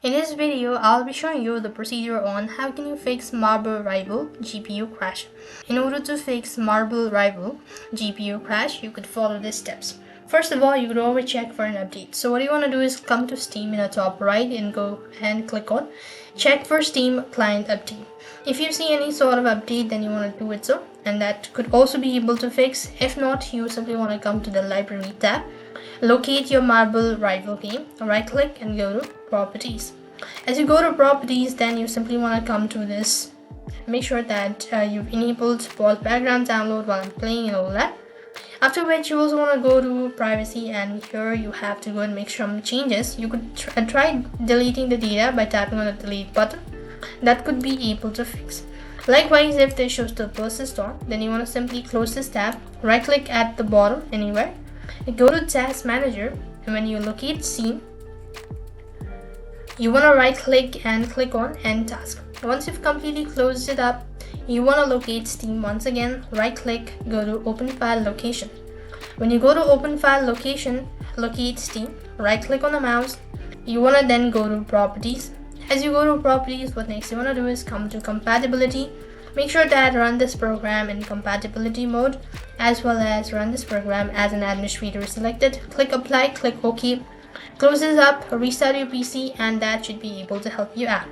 In this video, I'll be showing you the procedure on how can you fix Marble Rival GPU crash. In order to fix Marble Rival GPU crash, you could follow these steps. First of all, you could always check for an update. So what you want to do is come to Steam in the top right and go and click on check for Steam client update. If you see any sort of update, then you want to do it so, and that could also be able to fix. If not, you simply want to come to the library tab, locate your Marble Rival game, right click and go to properties. As you go to properties, then you simply want to come to this, make sure that you've enabled pause background download while I'm playing and all that. After which you also want to go to privacy, and here you have to go and make some changes. You could try deleting the data by tapping on the delete button. That could be able to fix. Likewise, if this shows still persist on, then you want to simply close this tab, right click at the bottom anywhere, go to task manager, and when you locate scene, you want to right click and click on end task. Once you've completely closed it up, you want to locate Steam once again, right click, go to open file location. When you go to open file location, locate Steam, right click on the mouse. You want to then go to properties. As you go to properties, what next you want to do is come to compatibility. Make sure that run this program in compatibility mode, as well as run this program as an administrator is selected. Click apply, click OK. Close this up, restart your PC, and that should be able to help you out.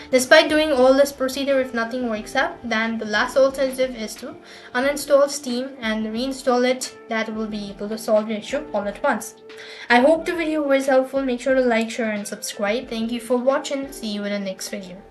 Despite doing all this procedure, if nothing works out, then the last alternative is to uninstall Steam and reinstall it. That will be able to solve your issue all at once. I hope the video was helpful. Make sure to like, share and subscribe. Thank you for watching. See you in the next video.